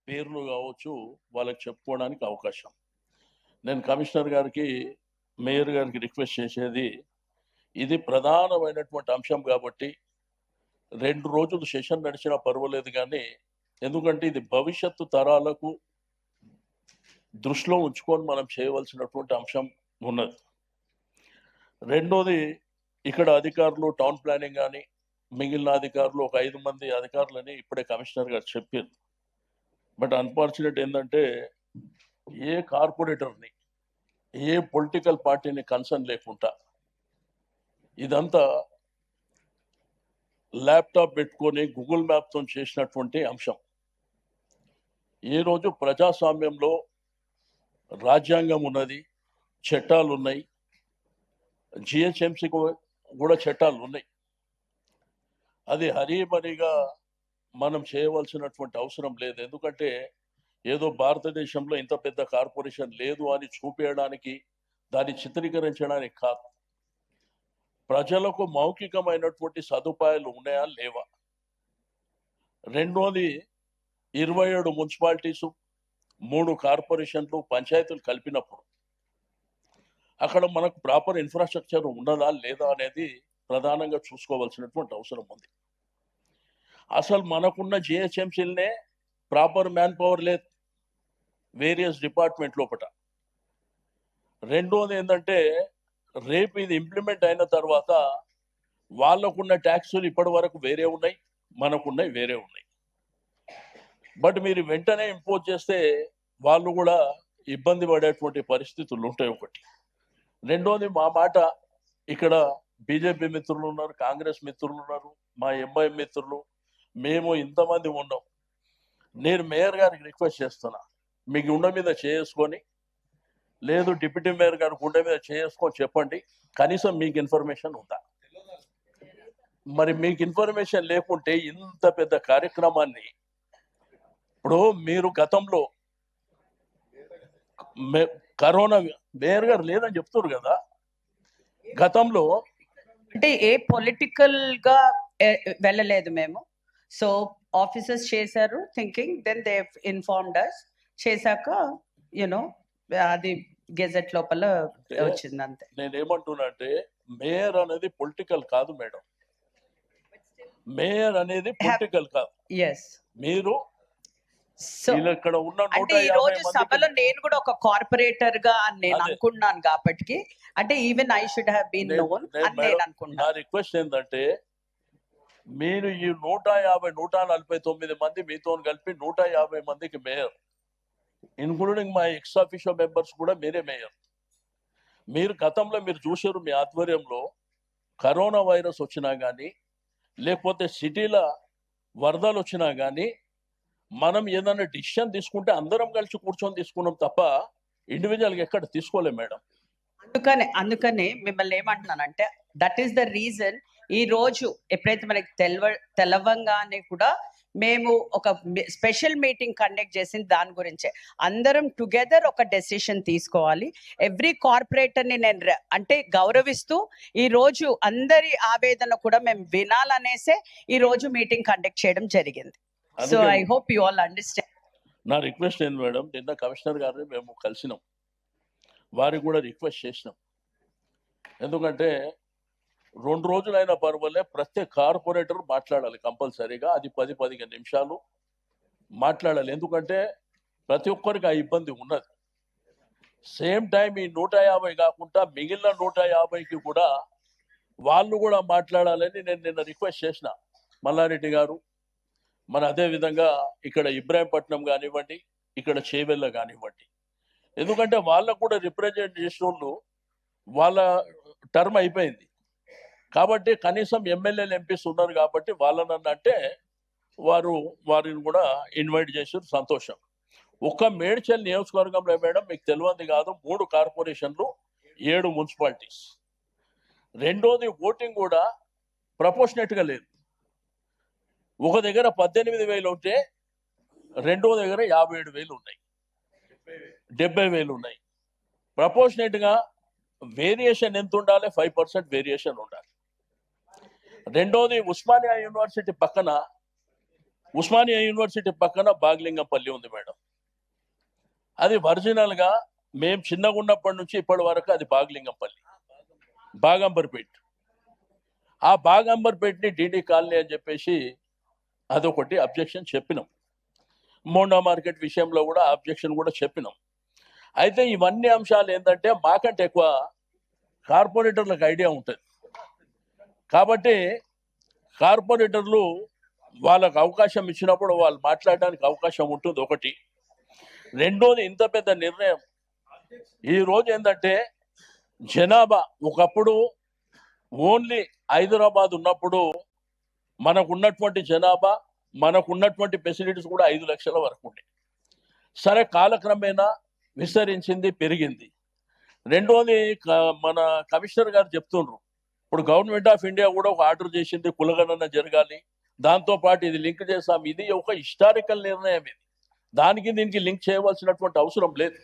పేర్లు కావచ్చు వాళ్ళకి చెప్పుకోవడానికి అవకాశం. నేను కమిషనర్ గారికి, మేయర్ గారికి రిక్వెస్ట్ చేసేది, ఇది ప్రధానమైనటువంటి అంశం కాబట్టి 2 రోజులు సెషన్ నడిచినా పర్వాలేదు కానీ, ఎందుకంటే ఇది భవిష్యత్తు తరాలకు దృష్టిలో ఉంచుకొని మనం చేయవలసినటువంటి అంశం ఉన్నది. రెండోది, ఇక్కడ అధికారులు టౌన్ ప్లానింగ్ కానీ మిగిలిన అధికారులు ఒక 5 మంది అధికారులని ఇప్పుడే కమిషనర్ గారు చెప్పారు. బట్ అన్ఫార్చునేట్ ఏంటంటే ఏ కార్పొరేటర్ని, ఏ పొలిటికల్ పార్టీని కన్సర్న్ లేకుండా ఇదంతా ల్యాప్టాప్ పెట్టుకొని గూగుల్ మ్యాప్తో చేసినటువంటి అంశం. ఈ రోజు ప్రజాస్వామ్యంలో రాజ్యాంగం ఉన్నది, చట్టాలు ఉన్నాయి, జిహెచ్ఎంసీకి కూడా చట్టాలు ఉన్నాయి. అది హరీమరిగా మనం చేయవలసినటువంటి అవసరం లేదు. ఎందుకంటే ఏదో భారతదేశంలో ఇంత పెద్ద కార్పొరేషన్ లేదు అని చూపించడానికి, దాన్ని చిత్రీకరించడానికి కాదు. ప్రజలకు మౌఖికమైనటువంటి సదుపాయాలు ఉన్నాయా లేవా? రెండోది, 27 మున్సిపాలిటీసు, 3 కార్పొరేషన్లు, పంచాయతీలు కలిపినప్పుడు అక్కడ మనకు ప్రాపర్ ఇన్ఫ్రాస్ట్రక్చర్ ఉన్నదా లేదా అనేది ప్రధానంగా చూసుకోవాల్సినటువంటి అవసరం ఉంది. అసలు మనకున్న జిహెచ్ఎంసీలనే ప్రాపర్ మ్యాన్ పవర్ లేదు వేరియస్ డిపార్ట్మెంట్ లోపల. రెండోది ఏంటంటే, రేపు ఇది ఇంప్లిమెంట్ అయిన తర్వాత వాళ్ళకున్న ట్యాక్సులు ఇప్పటి వరకు వేరే ఉన్నాయి, మనకున్నవి వేరే ఉన్నాయి. బట్ మీరు వెంటనే ఇంపోజ్ చేస్తే వాళ్ళు కూడా ఇబ్బంది పడేటువంటి పరిస్థితులు ఉంటాయి ఒకటి. రెండోది, మా మాట ఇక్కడ బీజేపీ మిత్రులు ఉన్నారు, కాంగ్రెస్ మిత్రులు ఉన్నారు, మా ఎంఐఎం మిత్రులు, మేము ఇంతమంది ఉన్నాం. నేను మేయర్ గారికి రిక్వెస్ట్ చేస్తున్నా, మీ గుండె మీద చేసుకొని, లేదు డిప్యూటీ మేయర్ గారి గుండె మీద చేసుకొని చెప్పండి, కనీసం మీకు ఇన్ఫర్మేషన్ ఉందా? మరి మీకు ఇన్ఫర్మేషన్ లేకుంటే ఇంత పెద్ద కార్యక్రమాన్ని, ఇప్పుడు మీరు గతంలో కరోనా మేయర్ గారు లేదని చెప్తున్నారు కదా, గతంలో అంటే ఏ పొలిటికల్ గా వెళ్ళలేదు మేము. సో ఆఫీసర్స్ చేశారు thinking, then they informed us. చేశాక యునో అది గెజెట్ లోపల వచ్చింది అంతే. నేనేమంటున్నా అంటే, మేయర్ అనేది పొలిటికల్ కాదు మేడం, మేయర్ అనేది పొలిటికల్ కాదు. ఎస్, మీరు సో ఇక్కడ ఉన్న అంటే ఈ రోజు సభలో నేను కూడా ఒక కార్పొరేటర్ గా నేను అదే. అనుకున్నాను కాబట్టి, అంటే even I should have been known అని నేను నా అనుకున్నాను. రిక్వెస్ట్ ఏంటంటే, మీరు ఈ 150 149 మంది మీతో కలిపి 150 మందికి మేయర్, ఇన్క్లూడింగ్ మా ఎక్స్ ఆఫీషియల్ మెంబర్స్ కూడా మీరే మేయర్. మీరు గతంలో మీరు చూసారు, మీ ఆధ్వర్యంలో కరోనా వైరస్ వచ్చినా కానీ, లేకపోతే సిటీల వరదలు వచ్చినా కానీ, మనం ఏదైనా డిసిషన్ తీసుకుంటే అందరం కలిసి కూర్చొని తీసుకున్నాం తప్ప ఇండివిజువల్గా ఎక్కడ తీసుకోలేం మేడం. అందుకనే మిమ్మల్ని ఏమంటున్నానంటే, దట్ ఈస్ ద రీజన్ ఈ రోజు ఎప్పుడైతే మనకి తెలవంగానే కూడా మేము ఒక స్పెషల్ మీటింగ్ కండక్ట్ చేసింది దాని గురించే. అందరం టుగెదర్ ఒక డెసిషన్ తీసుకోవాలి. ఎవ్రీ కార్పొరేటర్ ని నేను అంటే గౌరవిస్తూ ఈ రోజు అందరి ఆవేదన కూడా మేము వినాలనేసే ఈ రోజు మీటింగ్ కండక్ట్ చేయడం జరిగింది. So I hope you all understand. నా రిక్వెస్ట్ ఏంది మేడం, నిన్న కమిషనర్ గారిని మేము కలిసినాం, వారికి కూడా రిక్వెస్ట్ చేసినాం. ఎందుకంటే 2 రోజులైనా పర్వాలే, ప్రతి కార్పొరేటర్ మాట్లాడాలి కంపల్సరీగా, అది 10-15 నిమిషాలు మాట్లాడాలి. ఎందుకంటే ప్రతి ఒక్కరికి ఆ ఇబ్బంది ఉన్నది. సేమ్ టైం ఈ 150 కాకుండా మిగిలిన 150కి కూడా వాళ్ళు కూడా మాట్లాడాలని నేను నిన్న రిక్వెస్ట్ చేసిన. మల్లారెడ్డి గారు, మన అదే విధంగా ఇక్కడ ఇబ్రాహీంపట్నం కానివ్వండి, ఇక్కడ చేవెళ్ళ కానివ్వండి, ఎందుకంటే వాళ్ళకు కూడా రిప్రజెంట్ చేసిన వాళ్ళు, వాళ్ళ టర్మ్ అయిపోయింది కాబట్టి కనీసం ఎమ్మెల్యేలు ఎంపీస్ ఉన్నారు కాబట్టి వాళ్ళని అంటే వారిని కూడా ఇన్వైట్ చేసారు, సంతోషం. ఒక్క మేడ్చల్ నియోజకవర్గంలో మేడం మీకు తెలియంది కాదు, 3 కార్పొరేషన్లు, 7 మున్సిపాలిటీస్. రెండోది, ఓటింగ్ కూడా ప్రపోర్షనేట్గా లేదు. ఒక దగ్గర 18,000 ఉంటే రెండో దగ్గర 57,000 ఉన్నాయి, 70,000 ఉన్నాయి. ప్రపోర్షనేట్గా వేరియేషన్ ఎంత ఉండాలి? 5% వేరియేషన్ ఉండాలి. రెండోది, ఉస్మానియా యూనివర్సిటీ పక్కన ఉస్మానియా యూనివర్సిటీ పక్కన బాగ్లింగంపల్లి ఉంది మేడం. అది ఒరిజినల్ గా మేము చిన్నగా ఉన్నప్పటి నుంచి ఇప్పటి వరకు అది బాగ్లింగంపల్లి, బాగంబర్పేట్. ఆ బాగంబర్పేట్ని డిడి కాలనీ అని చెప్పేసి అదొకటి అబ్జెక్షన్ చెప్పినాం. మోండా మార్కెట్ విషయంలో కూడా అబ్జెక్షన్ కూడా చెప్పినాం. అయితే ఇవన్నీ అంశాలు ఏంటంటే మాకంటే ఎక్కువ కార్పొరేటర్లకు ఐడియా ఉంటుంది. కాబట్టి కార్పొరేటర్లు వాళ్ళకు అవకాశం ఇచ్చినప్పుడు వాళ్ళు మాట్లాడడానికి అవకాశం ఉంటుంది ఒకటి. రెండోది, ఇంత పెద్ద నిర్ణయం ఈ రోజు ఏంటంటే జనాభా ఒకప్పుడు ఓన్లీ హైదరాబాద్ ఉన్నప్పుడు మనకున్నటువంటి జనాభా, మనకున్నటువంటి ఫెసిలిటీస్ కూడా 5 లక్షల వరకు ఉండే. సరే, కాలక్రమేణా విస్తరించింది, పెరిగింది. రెండోది, మన కమిషనర్ గారు చెప్తుండ్రు, ఇప్పుడు గవర్నమెంట్ ఆఫ్ ఇండియా కూడా ఒక ఆర్డర్ చేసింది కులగణన జరగాలి, దాంతో పాటు ఇది లింక్ చేస్తాం. ఇది ఒక హిస్టారికల్ నిర్ణయం. ఇది దానికి దీనికి లింక్ చేయవలసినటువంటి అవసరం లేదు.